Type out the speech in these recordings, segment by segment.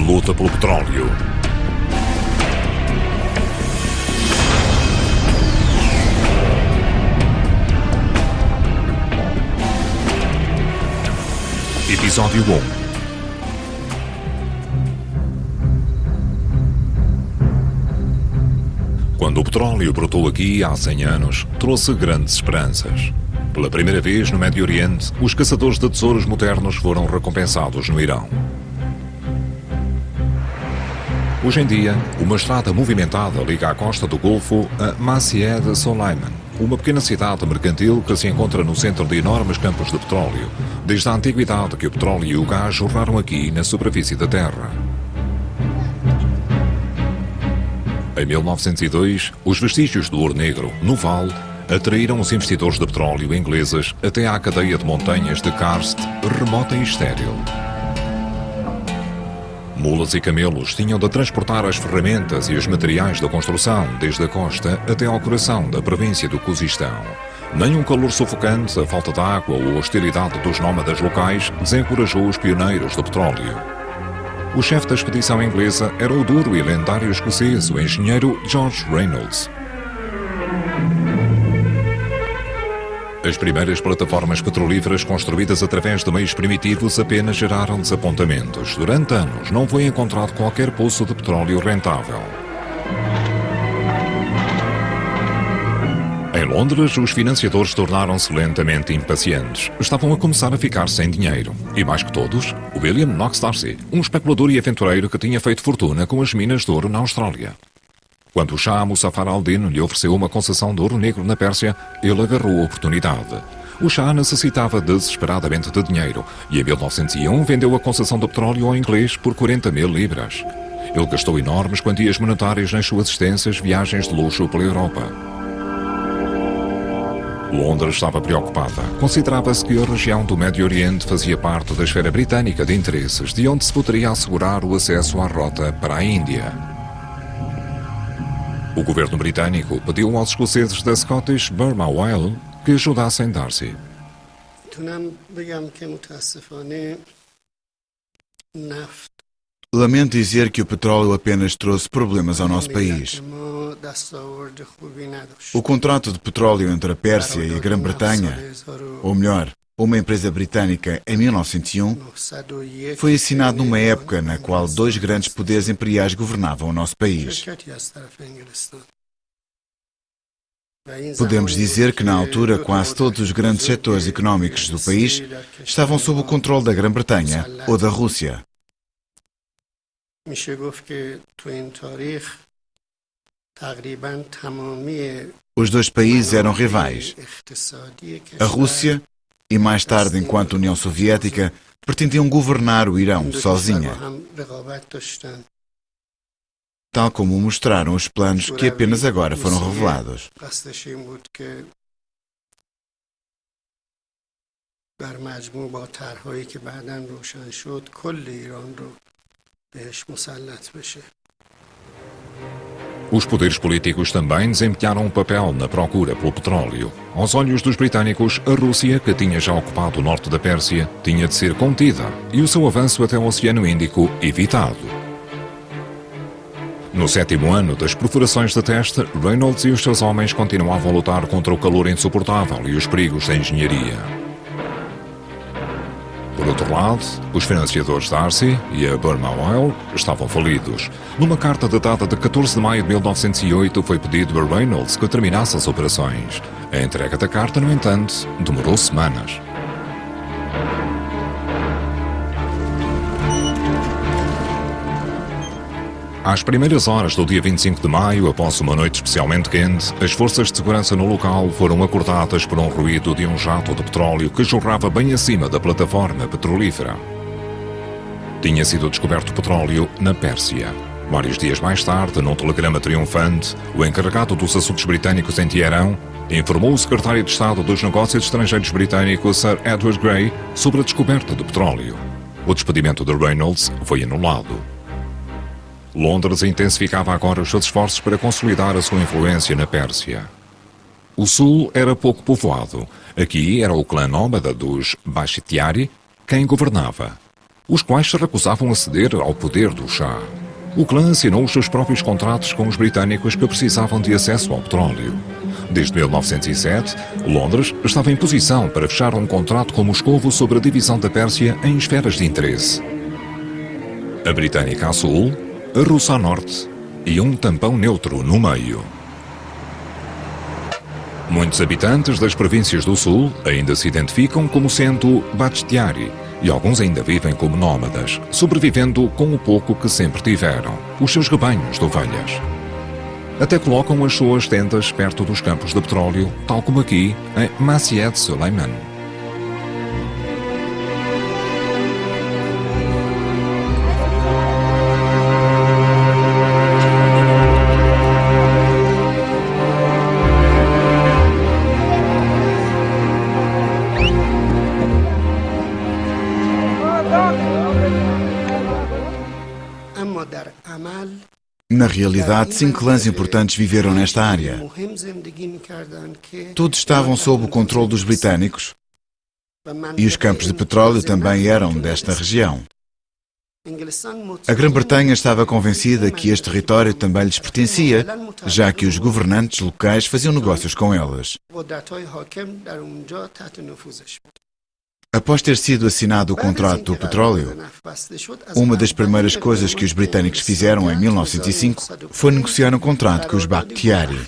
luta pelo petróleo. Episódio 1. Quando o petróleo brotou aqui há 100 anos, trouxe grandes esperanças. Pela primeira vez no Médio Oriente, os caçadores de tesouros modernos foram recompensados no Irão. Hoje em dia, uma estrada movimentada liga a costa do Golfo a Masjed Soleiman, uma pequena cidade mercantil que se encontra no centro de enormes campos de petróleo, desde a antiguidade que o petróleo e o gás jorraram aqui na superfície da Terra. Em 1902, os vestígios do ouro negro, no Vale, atraíram os investidores de petróleo ingleses até à cadeia de montanhas de Karst, remota e estéril. Mulas e camelos tinham de transportar as ferramentas e os materiais da construção desde a costa até ao coração da província do Cuzistão. Nem um calor sufocante, a falta de água ou a hostilidade dos nómadas locais desencorajou os pioneiros do petróleo. O chefe da expedição inglesa era o duro e lendário escocês, o engenheiro George Reynolds. As primeiras plataformas petrolíferas construídas através de meios primitivos apenas geraram desapontamentos. Durante anos não foi encontrado qualquer poço de petróleo rentável. Em Londres, os financiadores tornaram-se lentamente impacientes. Estavam a começar a ficar sem dinheiro. E mais que todos, William Knox D'Arcy, um especulador e aventureiro que tinha feito fortuna com as minas de ouro na Austrália. Quando o Shah Muzaffar al-Din lhe ofereceu uma concessão de ouro negro na Pérsia, ele agarrou a oportunidade. O Shah necessitava desesperadamente de dinheiro e em 1901 vendeu a concessão de petróleo ao inglês por 40.000 libras. Ele gastou enormes quantias monetárias nas suas extensas viagens de luxo pela Europa. Londres estava preocupada. Considerava-se que a região do Médio Oriente fazia parte da esfera britânica de interesses, de onde se poderia assegurar o acesso à rota para a Índia. O governo britânico pediu aos escoceses da Scottish Burma Oil que ajudassem D'Arcy. Lamento dizer que o petróleo apenas trouxe problemas ao nosso país. O contrato de petróleo entre a Pérsia e a Grã-Bretanha, ou melhor, uma empresa britânica, em 1901, foi assinado numa época na qual dois grandes poderes imperiais governavam o nosso país. Podemos dizer que, na altura, quase todos os grandes setores económicos do país estavam sob o controle da Grã-Bretanha ou da Rússia. Os dois países eram rivais. A Rússia, e mais tarde, enquanto União Soviética, pretendiam governar o Irão sozinha. Tal como mostraram os planos que apenas agora foram revelados. Os poderes políticos também desempenharam um papel na procura pelo petróleo. Aos olhos dos britânicos, a Rússia, que tinha já ocupado o norte da Pérsia, tinha de ser contida e o seu avanço até o Oceano Índico evitado. No 7º ano das perfurações de teste, Reynolds e os seus homens continuavam a lutar contra o calor insuportável e os perigos da engenharia. Por outro lado, os financiadores D'Arcy e a Burma Oil estavam falidos. Numa carta datada de 14 de maio de 1908, foi pedido a Reynolds que terminasse as operações. A entrega da carta, no entanto, demorou semanas. Às primeiras horas do dia 25 de maio, após uma noite especialmente quente, as forças de segurança no local foram acordadas por um ruído de um jato de petróleo que jorrava bem acima da plataforma petrolífera. Tinha sido descoberto petróleo na Pérsia. Vários dias mais tarde, num telegrama triunfante, o encarregado dos assuntos britânicos em Teherão informou o secretário de Estado dos Negócios Estrangeiros britânico, Sir Edward Grey, sobre a descoberta de petróleo. O despedimento de Reynolds foi anulado. Londres intensificava agora os seus esforços para consolidar a sua influência na Pérsia. O sul era pouco povoado. Aqui era o clã nómada dos Bashtiari quem governava. os quais se recusavam a ceder ao poder do Shah. O clã assinou os seus próprios contratos com os britânicos que precisavam de acesso ao petróleo. Desde 1907, Londres estava em posição para fechar um contrato com Moscovo sobre a divisão da Pérsia em esferas de interesse. A britânica a sul, a russa a norte e um tampão neutro no meio. Muitos habitantes das províncias do sul ainda se identificam como sendo Bakhtiari e alguns ainda vivem como nómadas, sobrevivendo com o pouco que sempre tiveram, os seus rebanhos de ovelhas. Até colocam as suas tendas perto dos campos de petróleo, tal como aqui em Masyed Suleiman. Na realidade, 5 clãs importantes viveram nesta área. Todos estavam sob o controle dos britânicos e os campos de petróleo também eram desta região. A Grã-Bretanha estava convencida que este território também lhes pertencia, já que os governantes locais faziam negócios com eles. Após ter sido assinado o contrato do petróleo, uma das primeiras coisas que os britânicos fizeram em 1905 foi negociar um contrato com os Bakhtiari,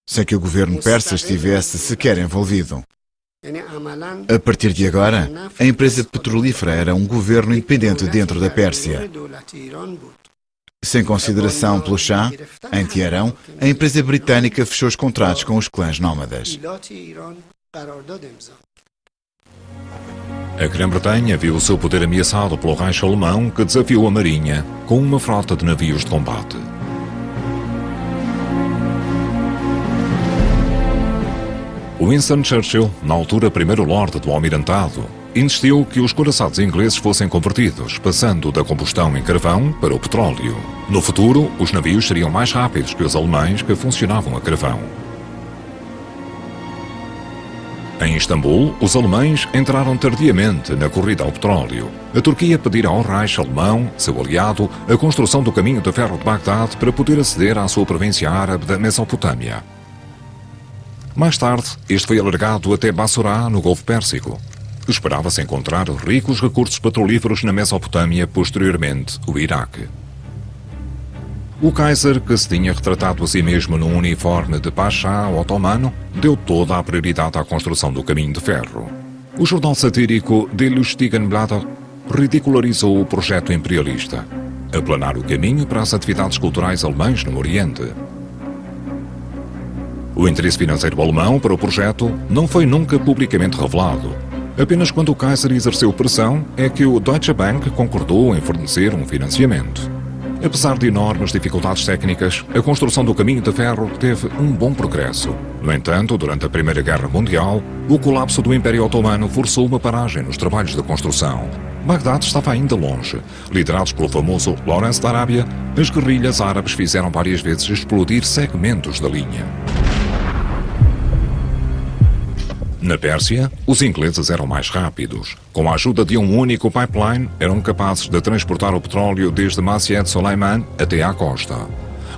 sem que o governo persa estivesse sequer envolvido. A partir de agora, a empresa petrolífera era um governo independente dentro da Pérsia. Sem consideração pelo Shah, em Teherão, a empresa britânica fechou os contratos com os clãs nómadas. A Grã-Bretanha viu o seu poder ameaçado pelo Reich alemão, que desafiou a marinha com uma frota de navios de combate. Winston Churchill, na altura primeiro Lorde do Almirantado, insistiu que os couraçados ingleses fossem convertidos, passando da combustão em carvão para o petróleo. No futuro, os navios seriam mais rápidos que os alemães, que funcionavam a carvão. Em Istambul, os alemães entraram tardiamente na corrida ao petróleo. A Turquia pedira ao Reich alemão, seu aliado, a construção do caminho de ferro de Bagdade para poder aceder à sua província árabe da Mesopotâmia. Mais tarde, este foi alargado até Bassorá, no Golfo Pérsico. Esperava-se encontrar ricos recursos petrolíferos na Mesopotâmia, posteriormente o Iraque. O Kaiser, que se tinha retratado a si mesmo num uniforme de Pachá otomano, deu toda a prioridade à construção do caminho de ferro. O jornal satírico Die Lustigenblätter ridicularizou o projeto imperialista, aplanar o caminho para as atividades culturais alemãs no Oriente. O interesse financeiro alemão para o projeto não foi nunca publicamente revelado. Apenas quando o Kaiser exerceu pressão é que o Deutsche Bank concordou em fornecer um financiamento. Apesar de enormes dificuldades técnicas, a construção do caminho de ferro teve um bom progresso. No entanto, durante a Primeira Guerra Mundial, o colapso do Império Otomano forçou uma paragem nos trabalhos de construção. Bagdade estava ainda longe. Liderados pelo famoso Lawrence da Arábia, as guerrilhas árabes fizeram várias vezes explodir segmentos da linha. Na Pérsia, os ingleses eram mais rápidos. Com a ajuda de um único pipeline, eram capazes de transportar o petróleo desde Masyed Suleiman até à costa.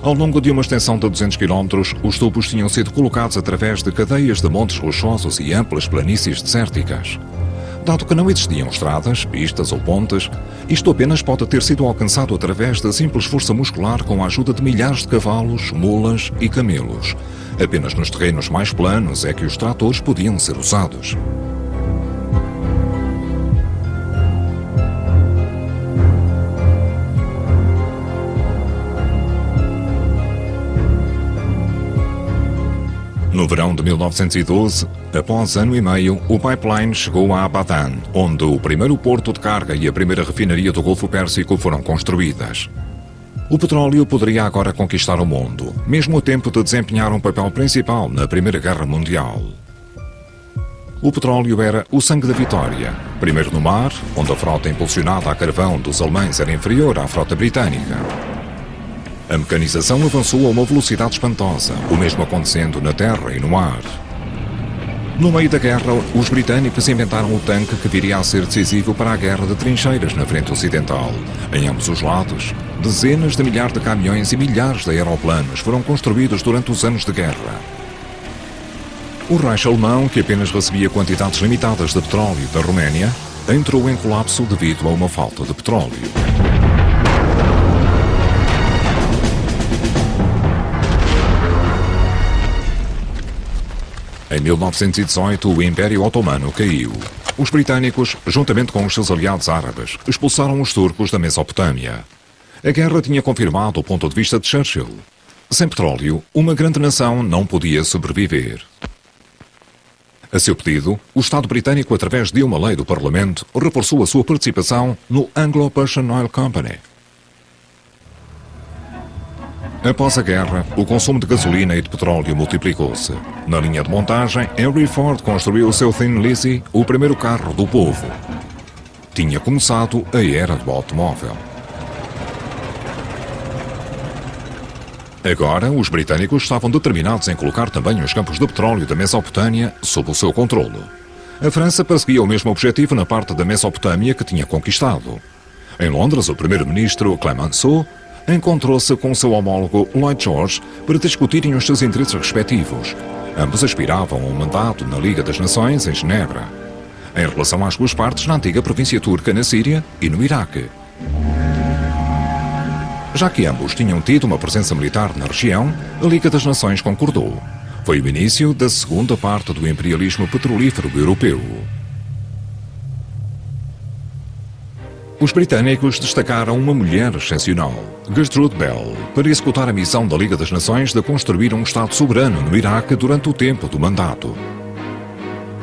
Ao longo de uma extensão de 200 km, os tubos tinham sido colocados através de cadeias de montes rochosos e amplas planícies desérticas. Dado que não existiam estradas, pistas ou pontes, isto apenas pode ter sido alcançado através da simples força muscular com a ajuda de milhares de cavalos, mulas e camelos. Apenas nos terrenos mais planos é que os tratores podiam ser usados. No verão de 1912, após ano e meio, o pipeline chegou a Abadan, onde o primeiro porto de carga e a primeira refinaria do Golfo Pérsico foram construídas. O petróleo poderia agora conquistar o mundo, mesmo a tempo de desempenhar um papel principal na Primeira Guerra Mundial. O petróleo era o sangue da vitória. Primeiro no mar, onde a frota impulsionada a carvão dos alemães era inferior à frota britânica. A mecanização avançou a uma velocidade espantosa, o mesmo acontecendo na terra e no ar. No meio da guerra, os britânicos inventaram o tanque que viria a ser decisivo para a guerra de trincheiras na frente ocidental. Em ambos os lados, dezenas de milhares de caminhões e milhares de aeroplanos foram construídos durante os anos de guerra. O Reich alemão, que apenas recebia quantidades limitadas de petróleo da Roménia, entrou em colapso devido a uma falta de petróleo. Em 1918, o Império Otomano caiu. Os britânicos, juntamente com os seus aliados árabes, expulsaram os turcos da Mesopotâmia. A guerra tinha confirmado o ponto de vista de Churchill. Sem petróleo, uma grande nação não podia sobreviver. A seu pedido, o Estado britânico, através de uma lei do Parlamento, reforçou a sua participação no Anglo-Persian Oil Company. Após a guerra, o consumo de gasolina e de petróleo multiplicou-se. Na linha de montagem, Henry Ford construiu o seu Thin Lizzy, o primeiro carro do povo. Tinha começado a era do automóvel. Agora, os britânicos estavam determinados em colocar também os campos de petróleo da Mesopotâmia sob o seu controle. A França perseguia o mesmo objetivo na parte da Mesopotâmia que tinha conquistado. Em Londres, o primeiro-ministro Clemenceau encontrou-se com seu homólogo Lloyd George para discutirem os seus interesses respectivos. Ambos aspiravam a um mandato na Liga das Nações em Genebra, em relação às duas partes na antiga província turca na Síria e no Iraque. Já que ambos tinham tido uma presença militar na região, a Liga das Nações concordou. Foi o início da segunda parte do imperialismo petrolífero europeu. Os britânicos destacaram uma mulher excepcional, Gertrude Bell, para executar a missão da Liga das Nações de construir um Estado soberano no Iraque durante o tempo do mandato.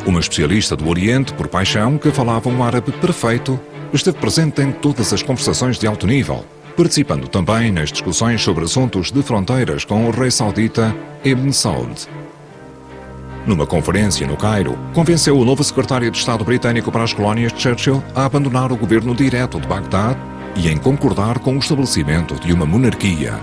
Uma especialista do Oriente por paixão que falava um árabe perfeito, esteve presente em todas as conversações de alto nível, participando também nas discussões sobre assuntos de fronteiras com o rei saudita Ibn Saud. Numa conferência no Cairo, convenceu o novo secretário de Estado britânico para as colónias de Churchill a abandonar o governo direto de Bagdad e em concordar com o estabelecimento de uma monarquia.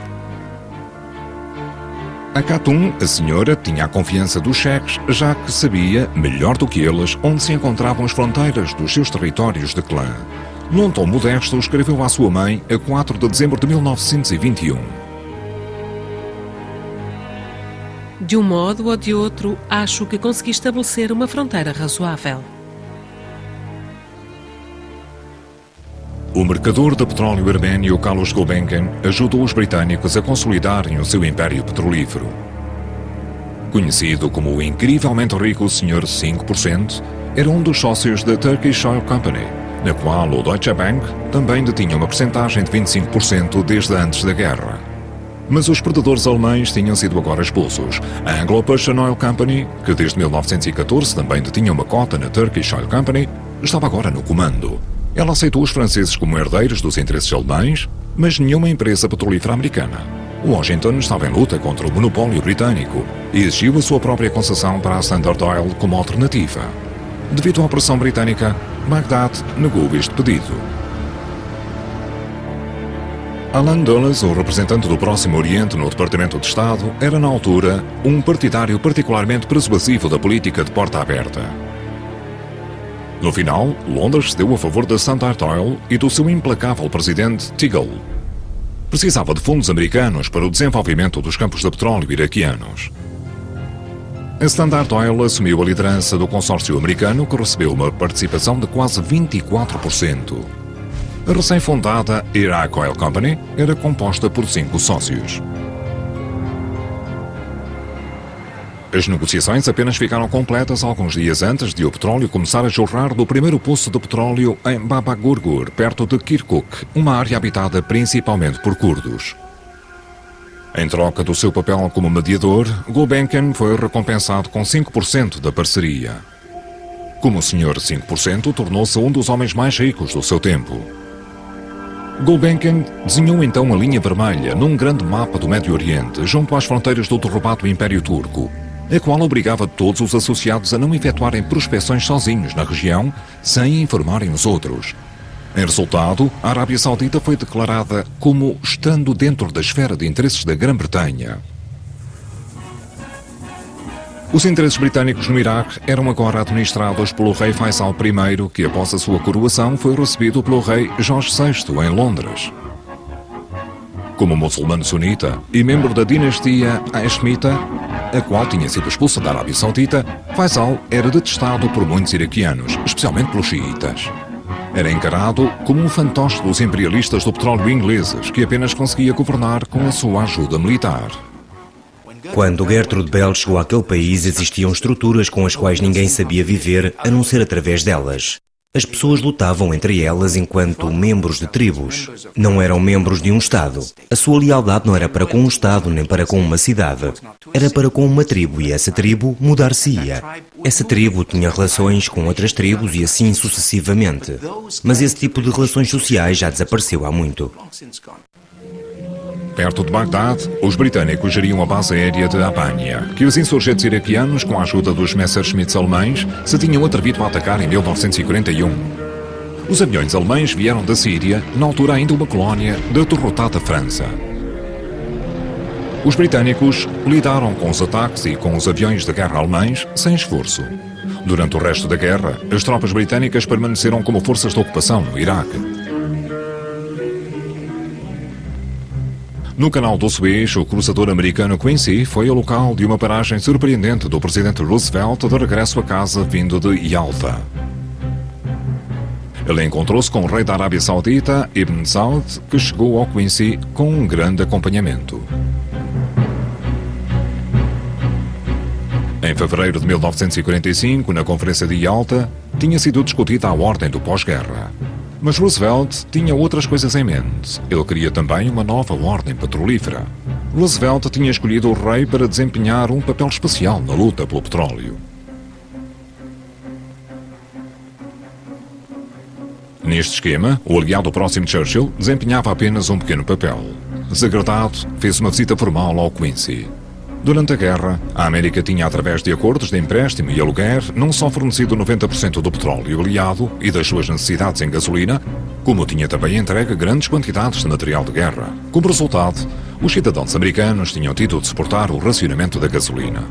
A Khatun, a senhora, tinha a confiança dos cheques, já que sabia, melhor do que eles, onde se encontravam as fronteiras dos seus territórios de clã. Num tom modesto, escreveu à sua mãe a 4 de dezembro de 1921. De um modo ou de outro, acho que consegui estabelecer uma fronteira razoável. O mercador de petróleo arménio Carlos Gulbenkian ajudou os britânicos a consolidarem o seu império petrolífero. Conhecido como o incrivelmente rico Sr. 5%, era um dos sócios da Turkish Oil Company, na qual o Deutsche Bank também detinha uma percentagem de 25% desde antes da guerra. Mas os predadores alemães tinham sido agora expulsos. A Anglo-Persian Oil Company, que desde 1914 também detinha uma cota na Turkish Oil Company, estava agora no comando. Ela aceitou os franceses como herdeiros dos interesses alemães, mas nenhuma empresa petrolífera americana. Washington estava em luta contra o monopólio britânico e exigiu a sua própria concessão para a Standard Oil como alternativa. Devido à pressão britânica, Bagdad negou este pedido. Alan Dulles, o representante do Próximo Oriente no Departamento de Estado, era na altura um partidário particularmente persuasivo da política de porta aberta. No final, Londres cedeu a favor da Standard Oil e do seu implacável presidente Teagle. Precisava de fundos americanos para o desenvolvimento dos campos de petróleo iraquianos. A Standard Oil assumiu a liderança do consórcio americano, que recebeu uma participação de quase 24%. A recém-fundada Iraq Oil Company era composta por 5 sócios. As negociações apenas ficaram completas alguns dias antes de o petróleo começar a jorrar do primeiro poço de petróleo em Baba Gurgur, perto de Kirkuk, uma área habitada principalmente por curdos. Em troca do seu papel como mediador, Gulbenkian foi recompensado com 5% da parceria. Como o senhor 5%, tornou-se um dos homens mais ricos do seu tempo. Gulbenkian desenhou então a linha vermelha num grande mapa do Médio Oriente, junto às fronteiras do derrubado Império Turco, a qual obrigava todos os associados a não efetuarem prospeções sozinhos na região, sem informarem os outros. Em resultado, a Arábia Saudita foi declarada como estando dentro da esfera de interesses da Grã-Bretanha. Os interesses britânicos no Iraque eram agora administrados pelo rei Faisal I, que após a sua coroação foi recebido pelo rei Jorge VI em Londres. Como muçulmano sunita e membro da dinastia Hashemita, a qual tinha sido expulsa da Arábia Saudita, Faisal era detestado por muitos iraquianos, especialmente pelos xiitas. Era encarado como um fantoche dos imperialistas do petróleo ingleses, que apenas conseguia governar com a sua ajuda militar. Quando Gertrude Bell chegou àquele país, existiam estruturas com as quais ninguém sabia viver, a não ser através delas. As pessoas lutavam entre elas enquanto membros de tribos. Não eram membros de um Estado. A sua lealdade não era para com um Estado nem para com uma cidade. Era para com uma tribo e essa tribo mudar-se-ia. Essa tribo tinha relações com outras tribos e assim sucessivamente. Mas esse tipo de relações sociais já desapareceu há muito. Perto de Bagdad, os britânicos geriam a base aérea de Abania, que os insurgentes iraquianos, com a ajuda dos Messerschmitts alemães, se tinham atrevido a atacar em 1941. Os aviões alemães vieram da Síria, na altura ainda uma colónia da derrotada França. Os britânicos lidaram com os ataques e com os aviões de guerra alemães sem esforço. Durante o resto da guerra, as tropas britânicas permaneceram como forças de ocupação no Iraque. No canal do Suez, o cruzador americano Quincy foi o local de uma paragem surpreendente do presidente Roosevelt de regresso a casa vindo de Yalta. Ele encontrou-se com o rei da Arábia Saudita, Ibn Saud, que chegou ao Quincy com um grande acompanhamento. Em fevereiro de 1945, na Conferência de Yalta, tinha sido discutida a ordem do pós-guerra. Mas Roosevelt tinha outras coisas em mente. Ele queria também uma nova ordem petrolífera. Roosevelt tinha escolhido o rei para desempenhar um papel especial na luta pelo petróleo. Neste esquema, o aliado próximo de Churchill desempenhava apenas um pequeno papel. Desagradado, fez uma visita formal ao Quincy. Durante a guerra, a América tinha, através de acordos de empréstimo e aluguer, não só fornecido 90% do petróleo aliado e das suas necessidades em gasolina, como tinha também entregue grandes quantidades de material de guerra. Como resultado, os cidadãos americanos tinham tido de suportar o racionamento da gasolina.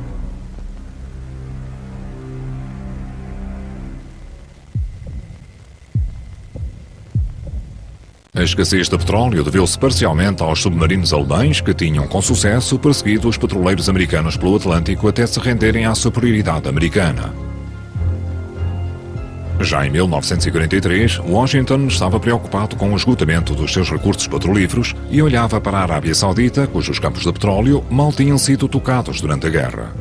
A escassez de petróleo deveu-se parcialmente aos submarinos alemães que tinham com sucesso perseguido os petroleiros americanos pelo Atlântico até se renderem à superioridade americana. Já em 1943, Washington estava preocupado com o esgotamento dos seus recursos petrolíferos e olhava para a Arábia Saudita, cujos campos de petróleo mal tinham sido tocados durante a guerra.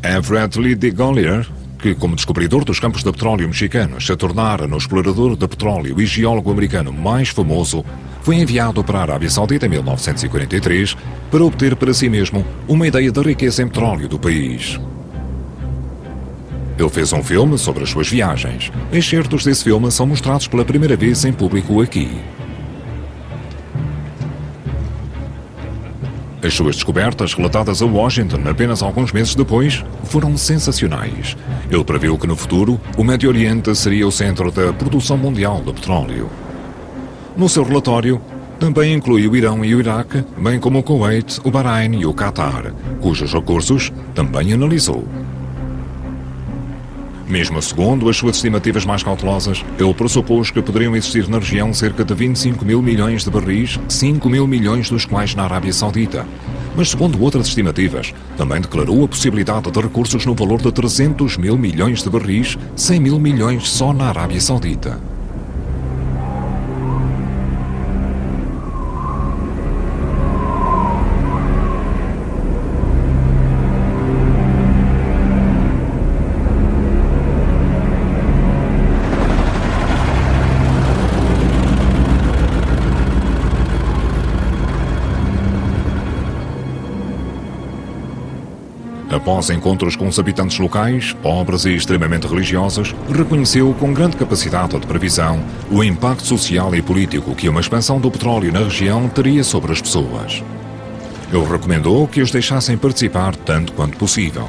Everett Lee de Gollier, que, como descobridor dos campos de petróleo mexicanos, se tornara no explorador de petróleo e geólogo americano mais famoso, foi enviado para a Arábia Saudita em 1943 para obter para si mesmo uma ideia da riqueza em petróleo do país. Ele fez um filme sobre as suas viagens. Excertos desse filme são mostrados pela primeira vez em público aqui. As suas descobertas, relatadas a Washington apenas alguns meses depois, foram sensacionais. Ele previu que no futuro o Médio Oriente seria o centro da produção mundial de petróleo. No seu relatório, também inclui o Irão e o Iraque, bem como o Kuwait, o Bahrein e o Qatar, cujos recursos também analisou. Mesmo segundo as suas estimativas mais cautelosas, ele pressupôs que poderiam existir na região cerca de 25 mil milhões de barris, 5 mil milhões dos quais na Arábia Saudita. Mas segundo outras estimativas, também declarou a possibilidade de recursos no valor de 300 mil milhões de barris, 100 mil milhões só na Arábia Saudita. Após encontros com os habitantes locais, pobres e extremamente religiosos, reconheceu com grande capacidade de previsão o impacto social e político que uma expansão do petróleo na região teria sobre as pessoas. Ele recomendou que os deixassem participar tanto quanto possível.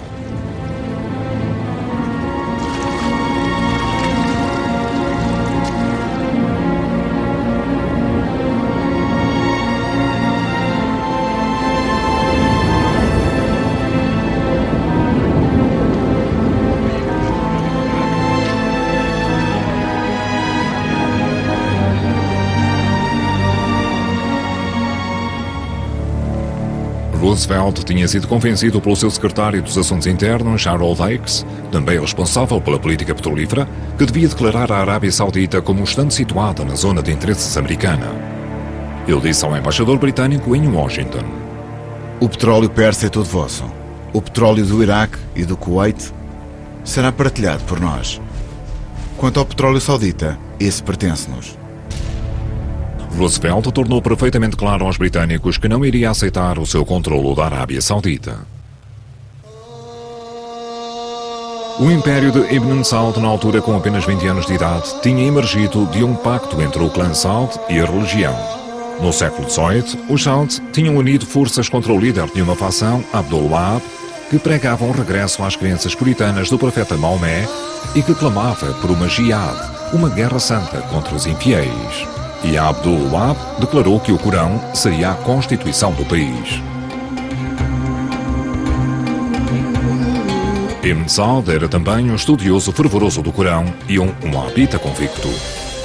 Roosevelt tinha sido convencido pelo seu secretário dos Assuntos Internos, Harold Ickes, também responsável pela política petrolífera, que devia declarar a Arábia Saudita como um estando situada na zona de interesses americana. Ele disse ao embaixador britânico em Washington: "O petróleo persa é todo vosso. O petróleo do Iraque e do Kuwait será partilhado por nós. Quanto ao petróleo saudita, esse pertence-nos." Roosevelt tornou perfeitamente claro aos britânicos que não iria aceitar o seu controlo da Arábia Saudita. O Império de Ibn Saud, na altura com apenas 20 anos de idade, tinha emergido de um pacto entre o clã Saud e a religião. No século XVIII, os Saud tinham unido forças contra o líder de uma facção, Abdul Wahab, que pregava um regresso às crenças puritanas do profeta Maomé e que clamava por uma jihad, uma guerra santa contra os infiéis. E Abdul Wahab declarou que o Corão seria a constituição do país. Ibn Saud era também um estudioso fervoroso do Corão e um wahhabita convicto.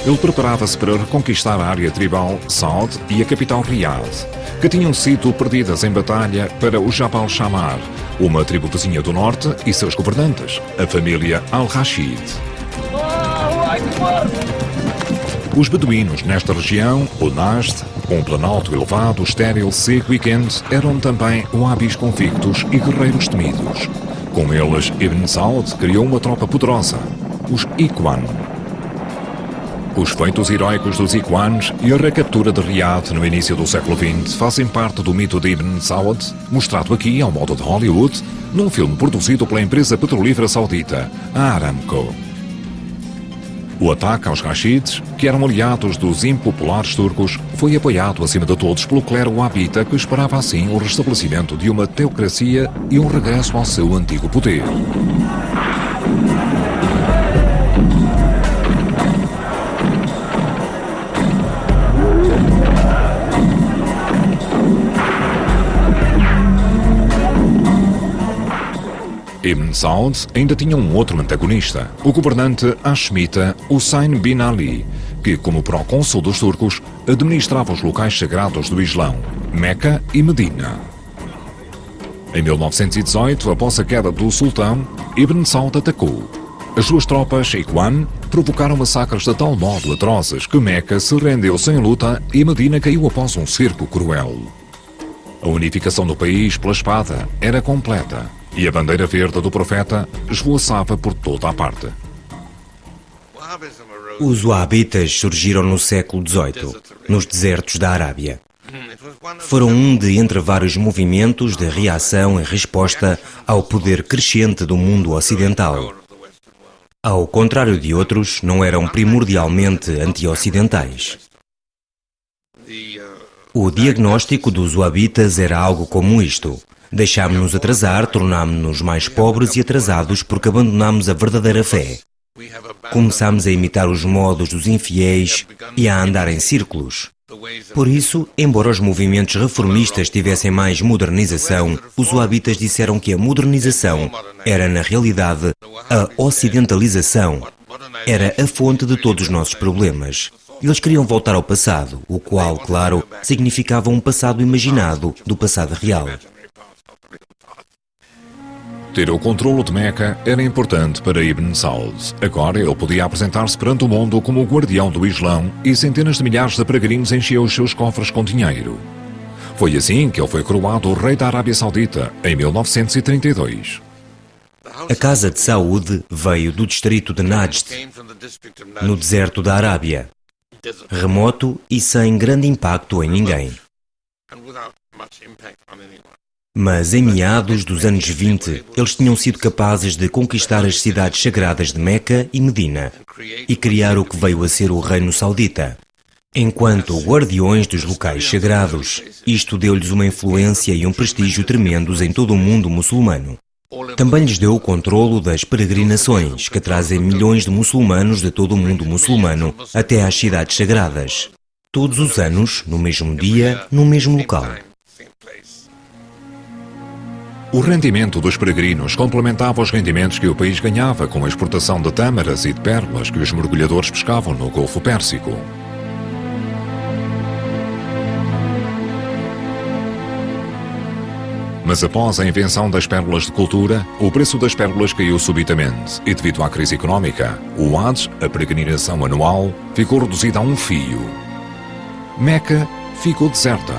Ele preparava-se para reconquistar a área tribal Saud e a capital Riyadh, que tinham sido perdidas em batalha para o Jabal Shammar, uma tribo vizinha do norte, e seus governantes, a família Al-Rashid. Os beduínos nesta região, o Najd, um planalto elevado, estéril, seco e quente, eram também wahhabis convictos e guerreiros temidos. Com eles, Ibn Saud criou uma tropa poderosa, os Ikhwan. Os feitos heróicos dos Ikhwans e a recaptura de Riyadh no início do século XX fazem parte do mito de Ibn Saud, mostrado aqui ao modo de Hollywood, num filme produzido pela empresa petrolífera saudita, a Aramco. O ataque aos Rashids, que eram aliados dos impopulares turcos, foi apoiado acima de todos pelo clero wahhabita, que esperava assim o restabelecimento de uma teocracia e um regresso ao seu antigo poder. Ibn Saud ainda tinha um outro antagonista, o governante hashemita Hussein bin Ali, que, como procônsul dos turcos, administrava os locais sagrados do Islão, Meca e Medina. Em 1918, após a queda do sultão, Ibn Saud atacou. As suas tropas, Ikhwan, provocaram massacres de tal modo atrozes que Meca se rendeu sem luta e Medina caiu após um cerco cruel. A unificação do país pela espada era completa e a bandeira verde do profeta esvoaçava por toda a parte. Os wahhabitas surgiram no século XVIII, nos desertos da Arábia. Foram um de entre vários movimentos de reação em resposta ao poder crescente do mundo ocidental. Ao contrário de outros, não eram primordialmente anti-ocidentais. O diagnóstico dos wahhabitas era algo como isto: deixámos-nos atrasar, tornámos-nos mais pobres e atrasados porque abandonámos a verdadeira fé. Começámos a imitar os modos dos infiéis e a andar em círculos. Por isso, embora os movimentos reformistas tivessem mais modernização, os wahhabitas disseram que a modernização era, na realidade, a ocidentalização. Era a fonte de todos os nossos problemas. Eles queriam voltar ao passado, o qual, claro, significava um passado imaginado do passado real. Ter o controlo de Meca era importante para Ibn Saud. Agora ele podia apresentar-se perante o mundo como o guardião do Islão e centenas de milhares de peregrinos enchiam os seus cofres com dinheiro. Foi assim que ele foi coroado rei da Arábia Saudita em 1932. A Casa de Saúde veio do distrito de Najd, no deserto da Arábia, remoto e sem grande impacto em ninguém. Mas em meados dos anos 20, eles tinham sido capazes de conquistar as cidades sagradas de Meca e Medina e criar o que veio a ser o Reino Saudita. Enquanto guardiões dos locais sagrados, isto deu-lhes uma influência e um prestígio tremendos em todo o mundo muçulmano. Também lhes deu o controlo das peregrinações, que trazem milhões de muçulmanos de todo o mundo muçulmano até às cidades sagradas. Todos os anos, no mesmo dia, no mesmo local. O rendimento dos peregrinos complementava os rendimentos que o país ganhava com a exportação de tâmaras e de pérolas que os mergulhadores pescavam no Golfo Pérsico. Mas após a invenção das pérolas de cultura, o preço das pérolas caiu subitamente e, devido à crise económica, o Hajj, a peregrinação anual, ficou reduzida a um fio. Meca ficou deserta.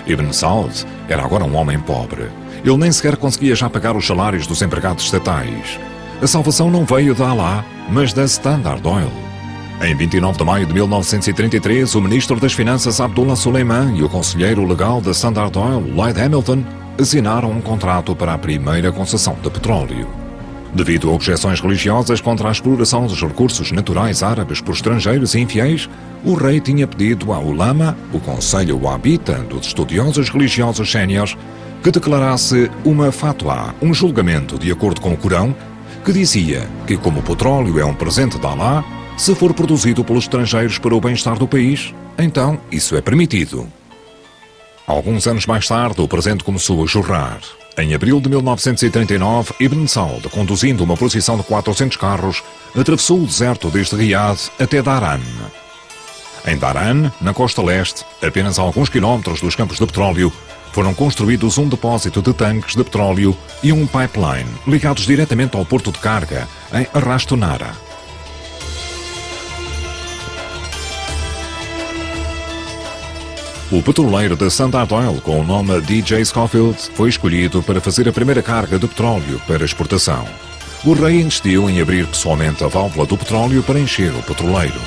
Ibn Saud era agora um homem pobre. Ele nem sequer conseguia já pagar os salários dos empregados estatais. A salvação não veio da Alá, mas da Standard Oil. Em 29 de maio de 1933, o ministro das Finanças Abdullah Suleiman e o conselheiro legal da Standard Oil, Lloyd Hamilton, assinaram um contrato para a primeira concessão de petróleo. Devido a objeções religiosas contra a exploração dos recursos naturais árabes por estrangeiros e infiéis, o rei tinha pedido ao Ulama, o Conselho Wahhabita dos Estudiosos Religiosos Séniores, que declarasse uma fatwa, um julgamento de acordo com o Corão, que dizia que, como o petróleo é um presente de Alá, se for produzido pelos estrangeiros para o bem-estar do país, então isso é permitido. Alguns anos mais tarde, o presente começou a jorrar. Em abril de 1939, Ibn Saud, conduzindo uma procissão de 400 carros, atravessou o deserto desde Riad até Dharan. Em Dharan, na costa leste, apenas a alguns quilómetros dos campos de petróleo, foram construídos um depósito de tanques de petróleo e um pipeline ligados diretamente ao porto de carga, em Arrastonara. O petroleiro da Standard Oil, com o nome DJ Scofield, foi escolhido para fazer a primeira carga de petróleo para exportação. O rei insistiu em abrir pessoalmente a válvula do petróleo para encher o petroleiro.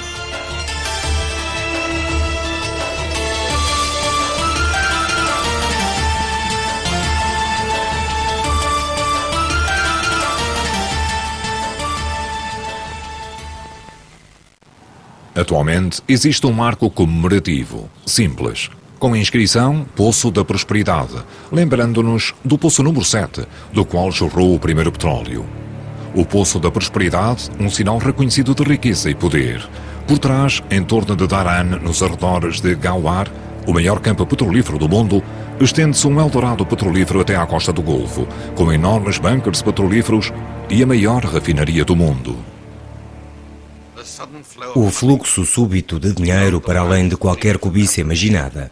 Atualmente, existe um marco comemorativo, simples, com a inscrição Poço da Prosperidade, lembrando-nos do Poço número 7, do qual jorrou o primeiro petróleo. O Poço da Prosperidade, um sinal reconhecido de riqueza e poder. Por trás, em torno de Dharan, nos arredores de Ghawar, o maior campo petrolífero do mundo, estende-se um eldorado petrolífero até à costa do Golfo, com enormes bunkers petrolíferos e a maior refinaria do mundo. O fluxo súbito de dinheiro para além de qualquer cobiça imaginada.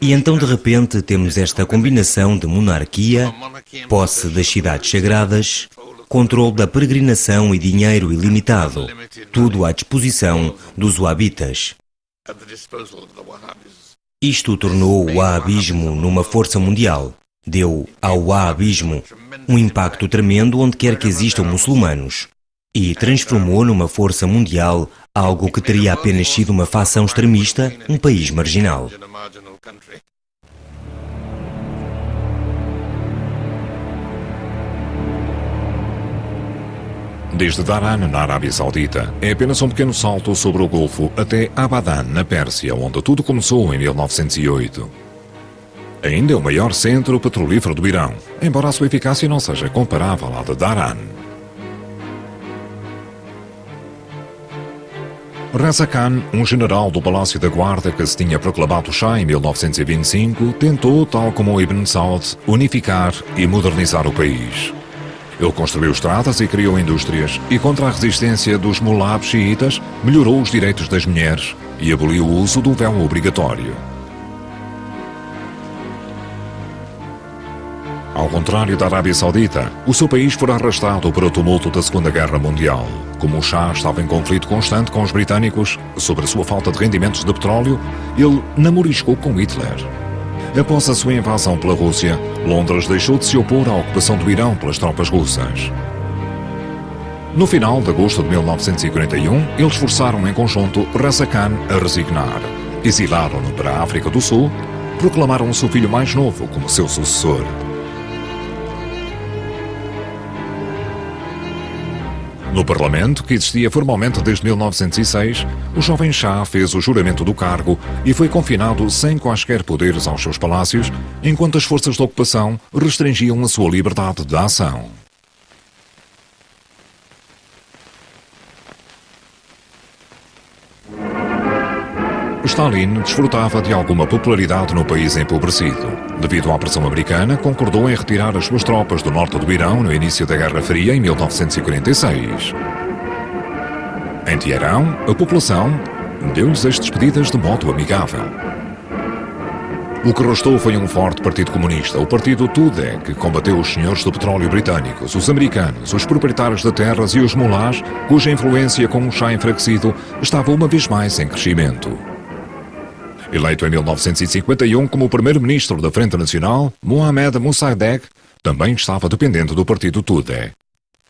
E então, de repente, temos esta combinação de monarquia, posse das cidades sagradas, controle da peregrinação e dinheiro ilimitado, tudo à disposição dos wahhabitas. Isto tornou o wahhabismo numa força mundial. Deu ao wahhabismo um impacto tremendo onde quer que existam muçulmanos. E transformou numa força mundial algo que teria apenas sido uma facção extremista, um país marginal. Desde Dharan, na Arábia Saudita, é apenas um pequeno salto sobre o Golfo até Abadan, na Pérsia, onde tudo começou em 1908. Ainda é o maior centro petrolífero do Irão, embora a sua eficácia não seja comparável à de Dharan. Reza Khan, um general do Palácio da Guarda que se tinha proclamado Shah em 1925, tentou, tal como Ibn Saud, unificar e modernizar o país. Ele construiu estradas e criou indústrias e, contra a resistência dos mulabs xiitas, melhorou os direitos das mulheres e aboliu o uso do véu obrigatório. Ao contrário da Arábia Saudita, o seu país foi arrastado para o tumulto da Segunda Guerra Mundial. Como o Shah estava em conflito constante com os britânicos sobre a sua falta de rendimentos de petróleo, ele namoriscou com Hitler. Após a sua invasão pela Rússia, Londres deixou de se opor à ocupação do Irão pelas tropas russas. No final de agosto de 1941, eles forçaram em conjunto Reza Khan a resignar. Exilaram-no para a África do Sul, proclamaram o seu filho mais novo como seu sucessor. No Parlamento, que existia formalmente desde 1906, o jovem Shah fez o juramento do cargo e foi confinado sem quaisquer poderes aos seus palácios, enquanto as forças de ocupação restringiam a sua liberdade de ação. Stalin desfrutava de alguma popularidade no país empobrecido. Devido à pressão americana, concordou em retirar as suas tropas do norte do Irão no início da Guerra Fria, em 1946. Em Teherão, a população deu-lhes as despedidas de modo amigável. O que restou foi um forte partido comunista, o partido Tudeh, que combateu os senhores do petróleo britânicos, os americanos, os proprietários de terras e os mulás, cuja influência com o chá enfraquecido estava uma vez mais em crescimento. Eleito em 1951 como primeiro-ministro da Frente Nacional, Mohamed Mossadegh também estava dependente do partido Tudeh.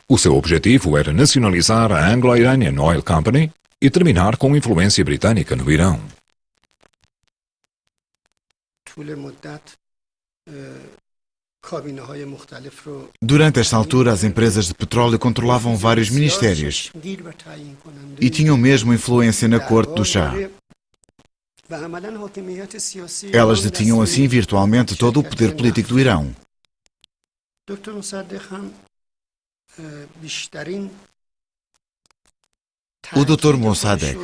O seu objetivo era nacionalizar a Anglo-Iranian Oil Company e terminar com a influência britânica no Irão. Durante esta altura, as empresas de petróleo controlavam vários ministérios e tinham mesmo influência na corte do Shah. Elas detinham assim virtualmente todo o poder político do Irão. O Dr. Mossadegh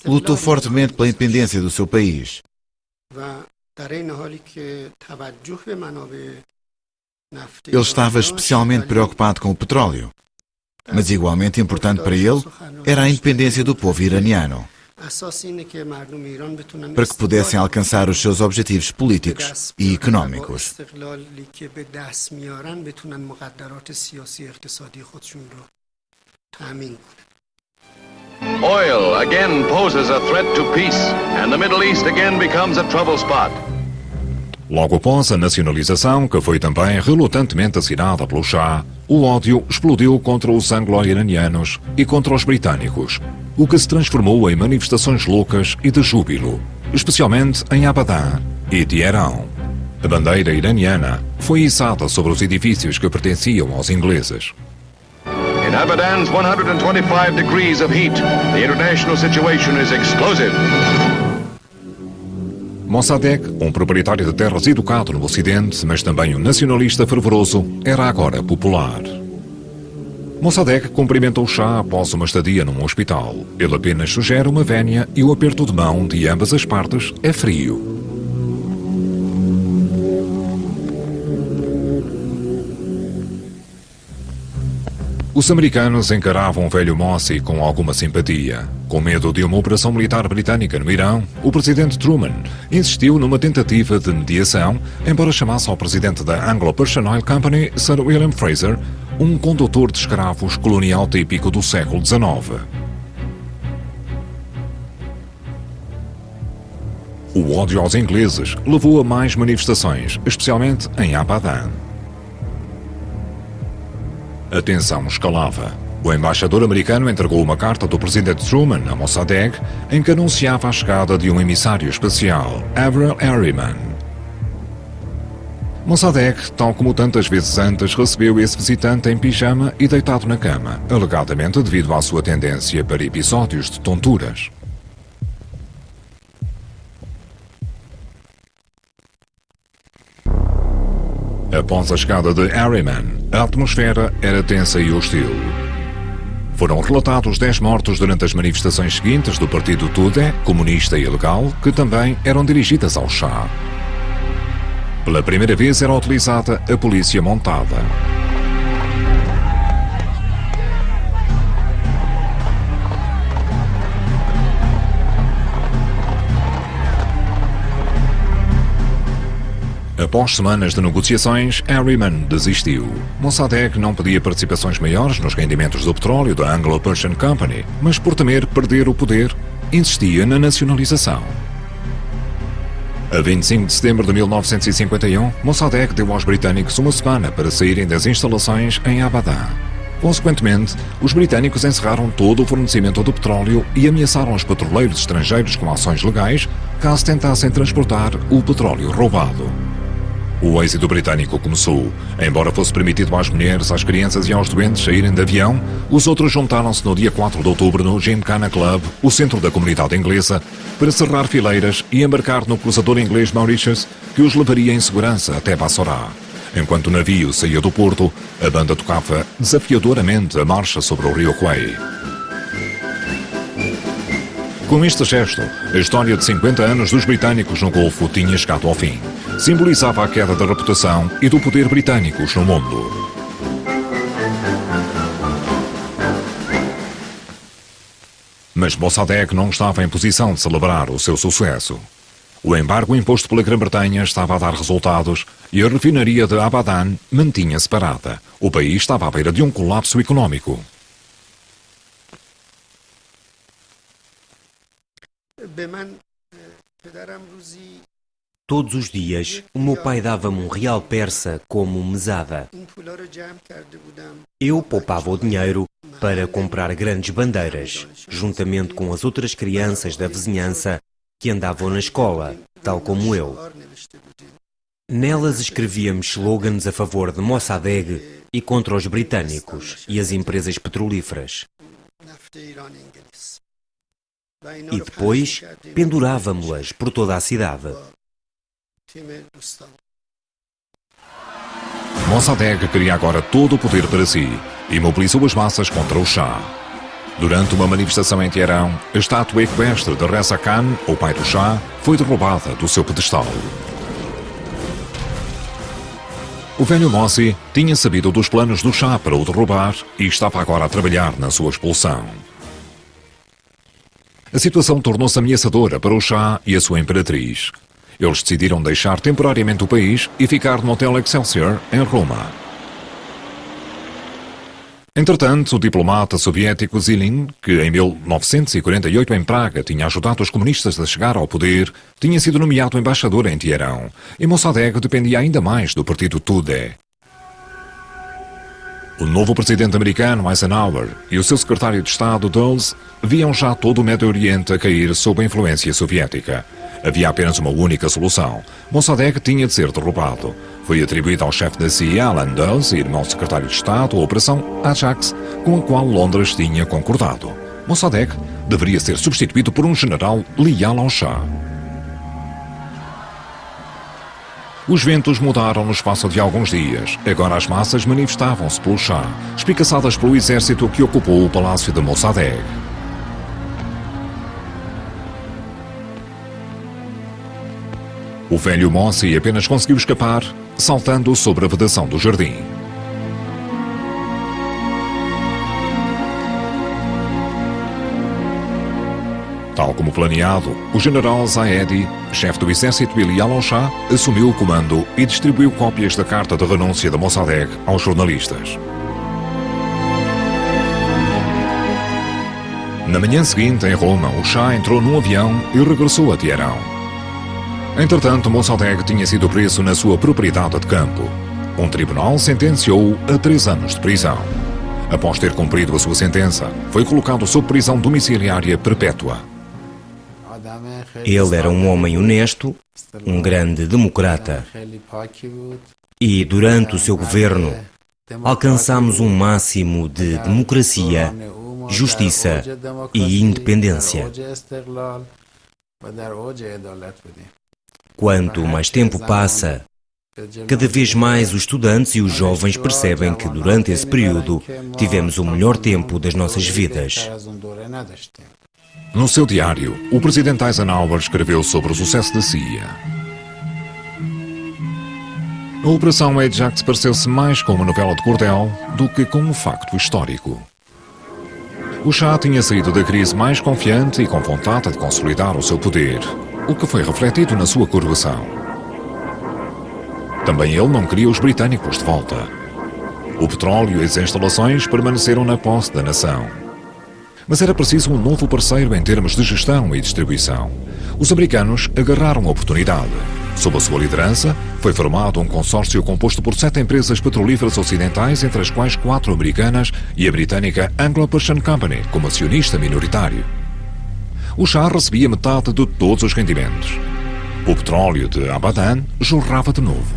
lutou fortemente pela independência do seu país. Ele estava especialmente preocupado com o petróleo, mas igualmente importante para ele era a independência do povo iraniano, para que pudessem alcançar os seus objetivos políticos e económicos. Oil again poses a threat to peace, and the Middle East again becomes a trouble spot. Logo após a nacionalização, que foi também relutantemente assinada pelo Shah, o ódio explodiu contra os anglo-iranianos e contra os britânicos, o que se transformou em manifestações loucas e de júbilo, especialmente em Abadan e Teherão. A bandeira iraniana foi içada sobre os edifícios que pertenciam aos ingleses. In Abadan's 125 degrees of heat, the international situation is explosive. Mossadegh, um proprietário de terras educado no Ocidente, mas também um nacionalista fervoroso, era agora popular. Mossadegh cumprimenta o Shah após uma estadia num hospital. Ele apenas sugere uma vénia e o aperto de mão de ambas as partes é frio. Os americanos encaravam o velho Mossi com alguma simpatia. Com medo de uma operação militar britânica no Irão, o presidente Truman insistiu numa tentativa de mediação, embora chamasse ao presidente da Anglo-Persian Oil Company, Sir William Fraser, um condutor de escravos colonial típico do século XIX. O ódio aos ingleses levou a mais manifestações, especialmente em Abadan. A tensão escalava. O embaixador americano entregou uma carta do presidente Truman a Mossadegh em que anunciava a chegada de um emissário especial, Avril Harriman. Mossadegh, tal como tantas vezes antes, recebeu esse visitante em pijama e deitado na cama, alegadamente devido à sua tendência para episódios de tonturas. Após a chegada de Harriman, a atmosfera era tensa e hostil. Foram relatados 10 mortos durante as manifestações seguintes do partido Tudeh, comunista e ilegal, que também eram dirigidas ao Shah. Pela primeira vez era utilizada a polícia montada. Após semanas de negociações, Harriman desistiu. Mossadegh não pedia participações maiores nos rendimentos do petróleo da Anglo-Persian Company, mas por temer perder o poder, insistia na nacionalização. A 25 de setembro de 1951, Mossadegh deu aos britânicos uma semana para saírem das instalações em Abadan. Consequentemente, os britânicos encerraram todo o fornecimento do petróleo e ameaçaram os petroleiros estrangeiros com ações legais caso tentassem transportar o petróleo roubado. O êxito britânico começou. Embora fosse permitido às mulheres, às crianças e aos doentes saírem de avião, os outros juntaram-se no dia 4 de outubro no Gymkhana Club, o centro da comunidade inglesa, para cerrar fileiras e embarcar no cruzador inglês Mauritius, que os levaria em segurança até Bassorá. Enquanto o navio saía do porto, a banda tocava desafiadoramente a marcha sobre o rio Kwai. Com este gesto, a história de 50 anos dos britânicos no Golfo tinha chegado ao fim. Simbolizava a queda da reputação e do poder britânicos no mundo. Mas Mossadegh não estava em posição de celebrar o seu sucesso. O embargo imposto pela Grã-Bretanha estava a dar resultados e a refinaria de Abadan mantinha-se parada. O país estava à beira de um colapso económico. Todos os dias, o meu pai dava-me um real persa como mesada. Eu poupava o dinheiro para comprar grandes bandeiras, juntamente com as outras crianças da vizinhança que andavam na escola, tal como eu. Nelas escrevíamos slogans a favor de Mossadegh e contra os britânicos e as empresas petrolíferas. E depois pendurávamos-las por toda a cidade. Mossadegh queria agora todo o poder para si e mobilizou as massas contra o Shah. Durante uma manifestação em Teherão, a estátua equestre de Reza Khan, o pai do Shah, foi derrubada do seu pedestal. O velho Mossi tinha sabido dos planos do Shah para o derrubar e estava agora a trabalhar na sua expulsão. A situação tornou-se ameaçadora para o Shah e a sua imperatriz. Eles decidiram deixar temporariamente o país e ficar no Hotel Excelsior, em Roma. Entretanto, o diplomata soviético Zilin, que em 1948 em Praga tinha ajudado os comunistas a chegar ao poder, tinha sido nomeado embaixador em Teherão, e Mossadegh dependia ainda mais do partido Tudeh. O novo presidente americano Eisenhower e o seu secretário de Estado Dulles viam já todo o Médio Oriente a cair sob a influência soviética. Havia apenas uma única solução. Mossadegh tinha de ser derrubado. Foi atribuída ao chefe da CIA, Alan Dulles, e irmão secretário de Estado, a Operação Ajax, com a qual Londres tinha concordado. Mossadegh deveria ser substituído por um general leal ao Shah. Os ventos mudaram no espaço de alguns dias. Agora as massas manifestavam-se pelo Shah, espicaçadas pelo exército que ocupou o palácio de Mossadegh. O velho Mossi apenas conseguiu escapar saltando sobre a vedação do jardim. Tal como planeado, o general Zaedi, chefe do exército e leal ao Shah, assumiu o comando e distribuiu cópias da carta de renúncia de Mossadegh aos jornalistas. Na manhã seguinte, em Roma, o Shah entrou num avião e regressou a Teherão. Entretanto, Mossadegh tinha sido preso na sua propriedade de campo. Um tribunal sentenciou-o a 3 anos de prisão. Após ter cumprido a sua sentença, foi colocado sob prisão domiciliária perpétua. Ele era um homem honesto, um grande democrata. E durante o seu governo, alcançamos um máximo de democracia, justiça e independência. Quanto mais tempo passa, cada vez mais os estudantes e os jovens percebem que durante esse período tivemos o melhor tempo das nossas vidas. No seu diário, o presidente Eisenhower escreveu sobre o sucesso da CIA. A Operação Ajax pareceu-se mais com uma novela de cordel do que com um facto histórico. O Shah tinha saído da crise mais confiante e com vontade de consolidar o seu poder, o que foi refletido na sua coroação. Também ele não queria os britânicos de volta. O petróleo e as instalações permaneceram na posse da nação. Mas era preciso um novo parceiro em termos de gestão e distribuição. Os americanos agarraram a oportunidade. Sob a sua liderança, foi formado um consórcio composto por 7 empresas petrolíferas ocidentais, entre as quais 4 americanas e a britânica Anglo-Persian Company, como acionista minoritário. O Shah recebia metade de todos os rendimentos. O petróleo de Abadan jorrava de novo.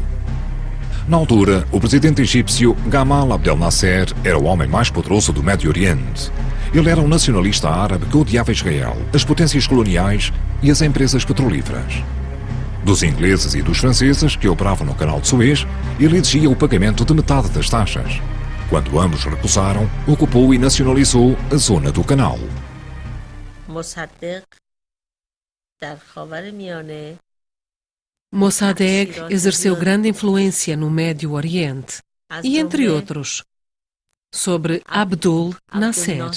Na altura, o presidente egípcio Gamal Abdel Nasser era o homem mais poderoso do Médio Oriente. Ele era um nacionalista árabe que odiava Israel, as potências coloniais e as empresas petrolíferas. Dos ingleses e dos franceses que operavam no canal de Suez, ele exigia o pagamento de metade das taxas. Quando ambos recusaram, ocupou e nacionalizou a zona do canal. Mossadegh exerceu grande influência no Médio Oriente e, entre outros, sobre Abdul Nasser.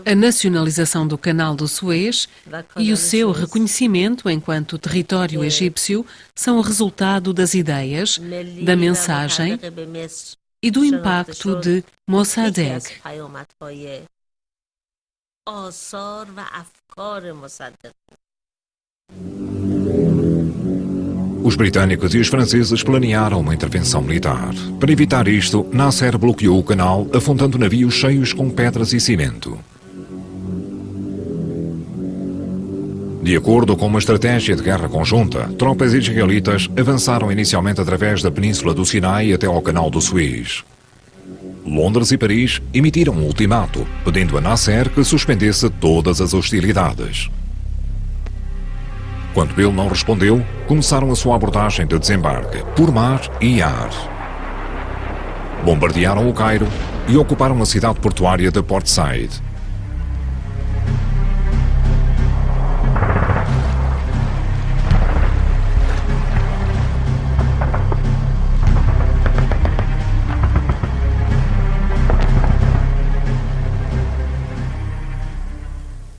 A nacionalização do Canal do Suez e o seu reconhecimento enquanto território egípcio são o resultado das ideias, da mensagem e do impacto de Mossadegh. Os britânicos e os franceses planearam uma intervenção militar. Para evitar isto, Nasser bloqueou o canal, afundando navios cheios com pedras e cimento. De acordo com uma estratégia de guerra conjunta, tropas israelitas avançaram inicialmente através da península do Sinai até ao canal do Suez. Londres e Paris emitiram um ultimato, pedindo a Nasser que suspendesse todas as hostilidades. Quando ele não respondeu, começaram a sua abordagem de desembarque, por mar e ar. Bombardearam o Cairo e ocuparam a cidade portuária de Port Said.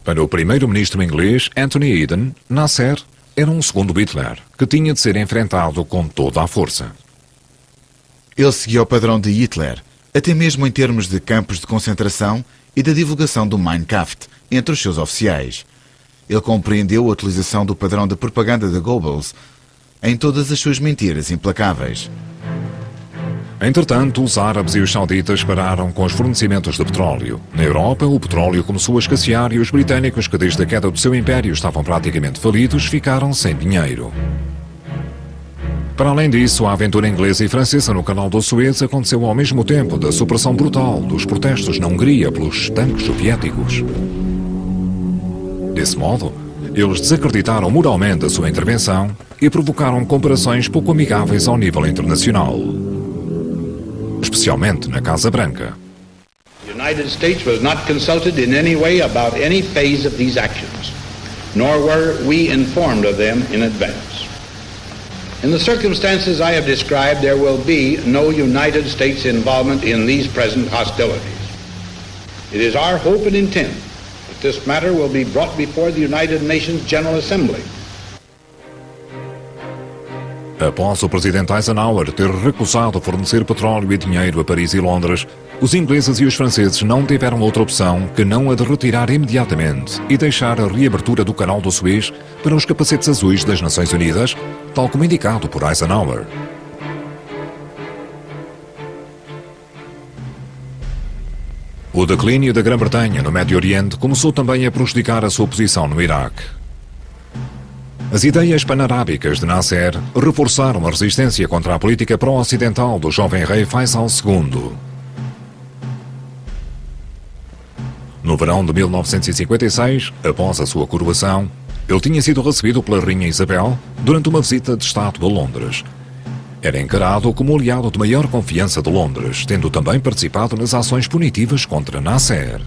Para o primeiro-ministro inglês Anthony Eden, Nasser era um segundo Hitler, que tinha de ser enfrentado com toda a força. Ele seguia o padrão de Hitler, até mesmo em termos de campos de concentração e da divulgação do Mein Kampf entre os seus oficiais. Ele compreendeu a utilização do padrão de propaganda de Goebbels em todas as suas mentiras implacáveis. Entretanto, os árabes e os sauditas pararam com os fornecimentos de petróleo. Na Europa, o petróleo começou a escassear e os britânicos, que desde a queda do seu império estavam praticamente falidos, ficaram sem dinheiro. Para além disso, a aventura inglesa e francesa no canal do Suez aconteceu ao mesmo tempo da supressão brutal dos protestos na Hungria pelos tanques soviéticos. Desse modo, eles desacreditaram moralmente a sua intervenção e provocaram comparações pouco amigáveis ao nível internacional, especialmente na Casa Branca. The United States was not consulted in any way about any phase of these actions, nor were we informed of them in advance. In the circumstances I have described, there will be no United States involvement in these present hostilities. It is our hope and intent that this matter will be brought before the United Nations General Assembly. Após o presidente Eisenhower ter recusado fornecer petróleo e dinheiro a Paris e Londres, os ingleses e os franceses não tiveram outra opção que não a de retirar imediatamente e deixar a reabertura do canal do Suez para os capacetes azuis das Nações Unidas, tal como indicado por Eisenhower. O declínio da Grã-Bretanha no Médio Oriente começou também a prejudicar a sua posição no Iraque. As ideias pan-arábicas de Nasser reforçaram a resistência contra a política pró-ocidental do jovem rei Faisal II. No verão de 1956, após a sua coroação, ele tinha sido recebido pela Rainha Isabel durante uma visita de Estado a Londres. Era encarado como o aliado de maior confiança de Londres, tendo também participado nas ações punitivas contra Nasser.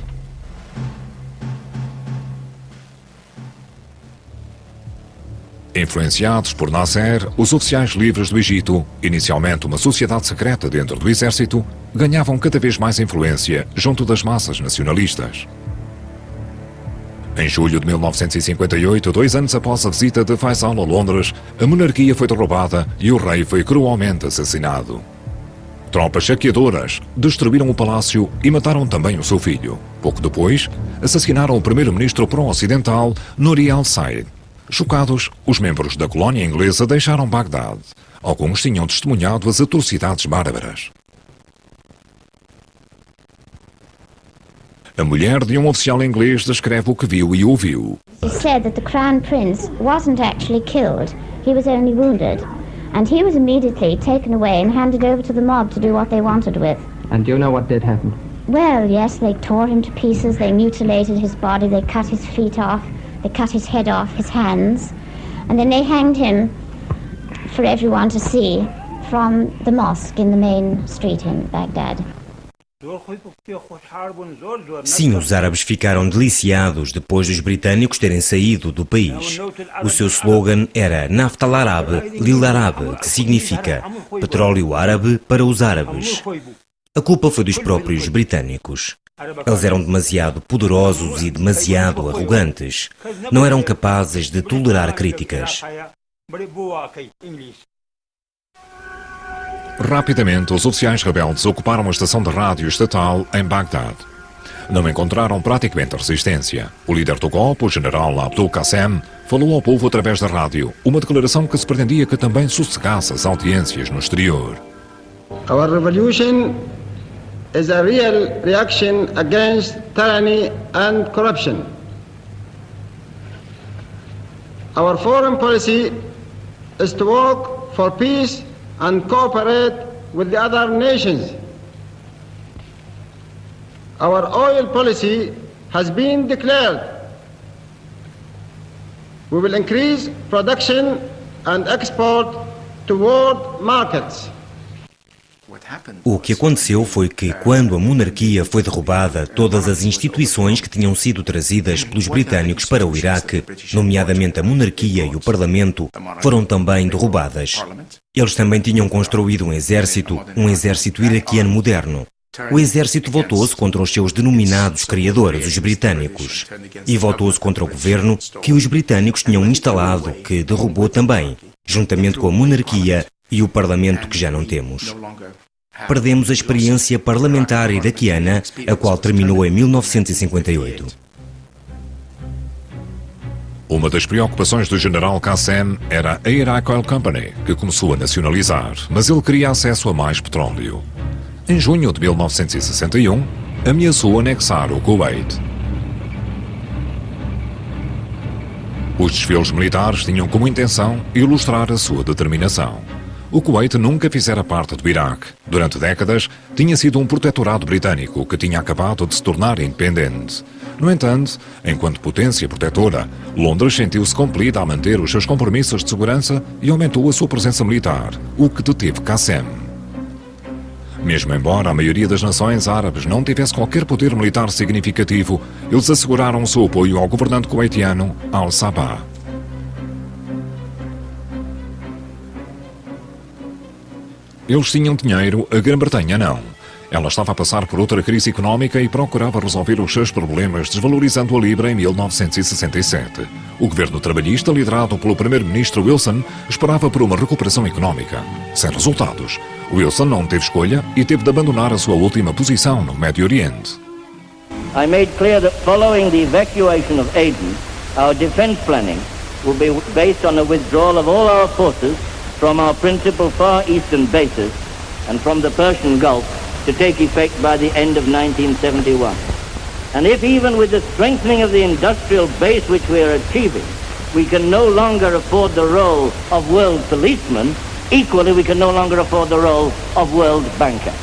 Influenciados por Nasser, os oficiais livres do Egito, inicialmente uma sociedade secreta dentro do exército, ganhavam cada vez mais influência junto das massas nacionalistas. Em julho de 1958, 2 anos após a visita de Faisal a Londres, a monarquia foi derrubada e o rei foi cruelmente assassinado. Tropas saqueadoras destruíram o palácio e mataram também o seu filho. Pouco depois, assassinaram o primeiro-ministro pró-ocidental, Nouri al-Said. Chocados, os membros da colónia inglesa deixaram Bagdade. Alguns tinham testemunhado as atrocidades bárbaras. A mulher de um oficial inglês descreve o que viu e ouviu. He said that the Crown Prince wasn't actually killed, he was only wounded. And he was immediately taken away and handed over to the mob to do what they wanted with. And do you know what did happen? Well, yes, they tore him to pieces, they mutilated his body, they cut his feet off. They cut his head off, his hands, and then they hanged him for everyone to see from the mosque in the main street in Baghdad. Sim, os árabes ficaram deliciados depois dos britânicos terem saído do país. O seu slogan era Naft al-Arab, Lil Arab, que significa petróleo árabe para os árabes. A culpa foi dos próprios britânicos. Eles eram demasiado poderosos e demasiado arrogantes. Não eram capazes de tolerar críticas. Rapidamente, os oficiais rebeldes ocuparam a estação de rádio estatal em Bagdad. Não encontraram praticamente resistência. O líder do golpe, o general Abdul Qassem, falou ao povo através da rádio, uma declaração que se pretendia que também sossegasse as audiências no exterior. Our revolution is a real reaction against tyranny and corruption. Our foreign policy is to work for peace and cooperate with the other nations. Our oil policy has been declared. We will increase production and export to world markets. O que aconteceu foi que, quando a monarquia foi derrubada, todas as instituições que tinham sido trazidas pelos britânicos para o Iraque, nomeadamente a monarquia e o parlamento, foram também derrubadas. Eles também tinham construído um exército iraquiano moderno. O exército voltou-se contra os seus denominados criadores, os britânicos, e voltou-se contra o governo que os britânicos tinham instalado, que derrubou também, juntamente com a monarquia e o parlamento que já não temos. Perdemos a experiência parlamentar iraquiana, a qual terminou em 1958. Uma das preocupações do general Qassem era a Iraq Oil Company, que começou a nacionalizar, mas ele queria acesso a mais petróleo. Em junho de 1961, ameaçou anexar o Kuwait. Os desfiles militares tinham como intenção ilustrar a sua determinação. O Kuwait nunca fizera parte do Iraque. Durante décadas, tinha sido um protetorado britânico que tinha acabado de se tornar independente. No entanto, enquanto potência protetora, Londres sentiu-se compelida a manter os seus compromissos de segurança e aumentou a sua presença militar, o que deteve Qassem. Mesmo embora a maioria das nações árabes não tivesse qualquer poder militar significativo, eles asseguraram o seu apoio ao governante kuwaitiano Al-Sabah. Eles tinham dinheiro, a Grã-Bretanha não. Ela estava a passar por outra crise económica e procurava resolver os seus problemas desvalorizando a libra em 1967. O governo trabalhista, liderado pelo primeiro-ministro Wilson, esperava por uma recuperação económica. Sem resultados, Wilson não teve escolha e teve de abandonar a sua última posição no Médio Oriente. I made clear that following the evacuation of Aden, our defense planning will be based on the withdrawal of all our forces from our principal Far Eastern bases and from the Persian Gulf to take effect by the end of 1971. And if even with the strengthening of the industrial base which we are achieving, we can no longer afford the role of world policeman, equally we can no longer afford the role of world banker.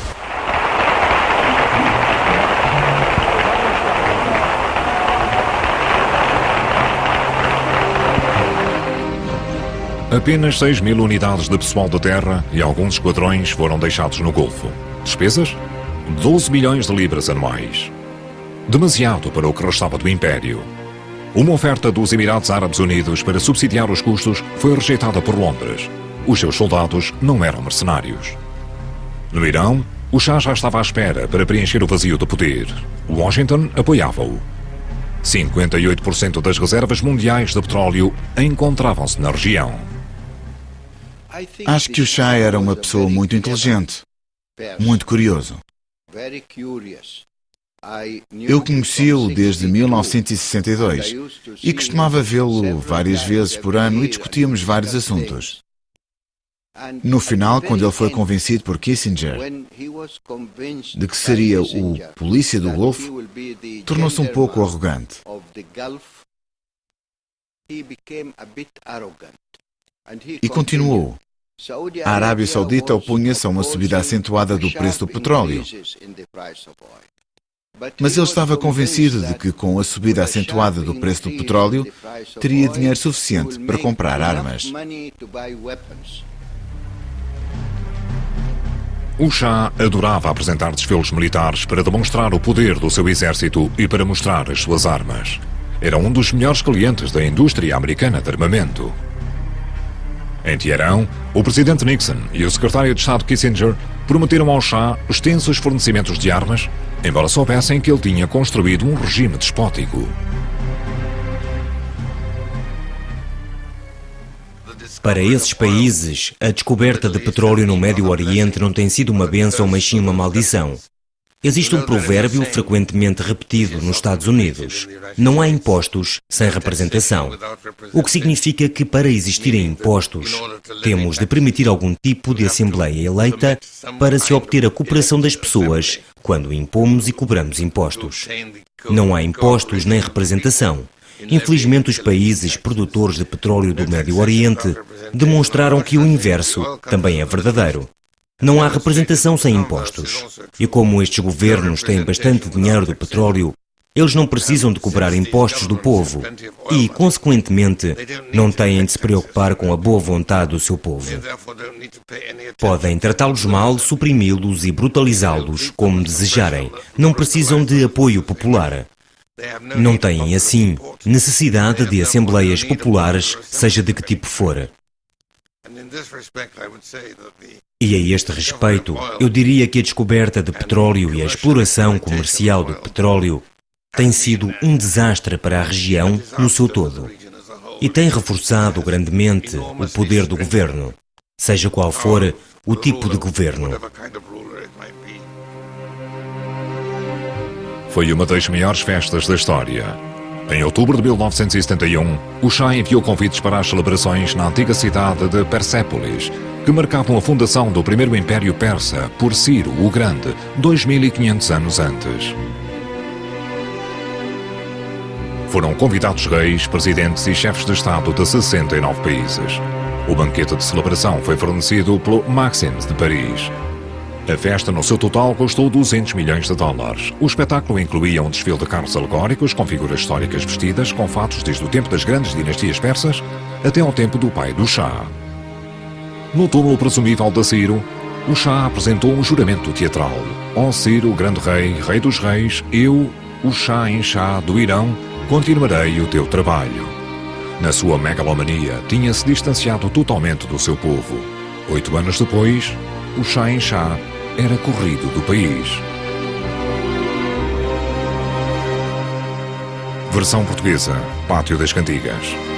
Apenas 6.000 unidades de pessoal de terra e alguns esquadrões foram deixados no Golfo. Despesas? 12 milhões de libras anuais. Demasiado para o que restava do Império. Uma oferta dos Emirados Árabes Unidos para subsidiar os custos foi rejeitada por Londres. Os seus soldados não eram mercenários. No Irão, o Shah já estava à espera para preencher o vazio de poder. Washington apoiava-o. 58% das reservas mundiais de petróleo encontravam-se na região. Acho que o Shah era uma pessoa muito inteligente, muito curioso. Eu conheci-o desde 1962 e costumava vê-lo várias vezes por ano e discutíamos vários assuntos. No final, quando ele foi convencido por Kissinger de que seria o polícia do Golfo, tornou-se um pouco arrogante. E continuou. A Arábia Saudita opunha-se a uma subida acentuada do preço do petróleo. Mas ele estava convencido de que, com a subida acentuada do preço do petróleo, teria dinheiro suficiente para comprar armas. O Shah adorava apresentar desfiles militares para demonstrar o poder do seu exército e para mostrar as suas armas. Era um dos melhores clientes da indústria americana de armamento. Em Teherão, o presidente Nixon e o secretário de Estado Kissinger prometeram ao Shah extensos fornecimentos de armas, embora soubessem que ele tinha construído um regime despótico. Para esses países, a descoberta de petróleo no Médio Oriente não tem sido uma bênção, mas sim uma maldição. Existe um provérbio frequentemente repetido nos Estados Unidos: não há impostos sem representação. O que significa que, para existirem impostos, temos de permitir algum tipo de assembleia eleita para se obter a cooperação das pessoas quando impomos e cobramos impostos. Não há impostos nem representação. Infelizmente, os países produtores de petróleo do Médio Oriente demonstraram que o inverso também é verdadeiro. Não há representação sem impostos. E como estes governos têm bastante dinheiro do petróleo, eles não precisam de cobrar impostos do povo e, consequentemente, não têm de se preocupar com a boa vontade do seu povo. Podem tratá-los mal, suprimi-los e brutalizá-los como desejarem. Não precisam de apoio popular. Não têm, assim, necessidade de assembleias populares, seja de que tipo for. E a este respeito, eu diria que a descoberta de petróleo e a exploração comercial do petróleo tem sido um desastre para a região no seu todo e tem reforçado grandemente o poder do governo, seja qual for o tipo de governo. Foi uma das maiores festas da história. Em outubro de 1971, o Shah enviou convites para as celebrações na antiga cidade de Persépolis, que marcavam a fundação do primeiro Império Persa por Ciro o Grande, 2500 anos antes. Foram convidados reis, presidentes e chefes de Estado de 69 países. O banquete de celebração foi fornecido pelo Maxims de Paris. A festa, no seu total, custou 200 milhões de dólares. O espetáculo incluía um desfile de carros alegóricos com figuras históricas vestidas com fatos desde o tempo das grandes dinastias persas até ao tempo do pai do Shah. No túmulo presumível de Ciro, o Shah apresentou um juramento teatral. Ó Ciro, grande rei, rei dos reis, eu, o Shah do Irão, continuarei o teu trabalho. Na sua megalomania, tinha-se distanciado totalmente do seu povo. 8 anos depois, o Shah era corrido do país. Versão portuguesa, Pátio das Cantigas.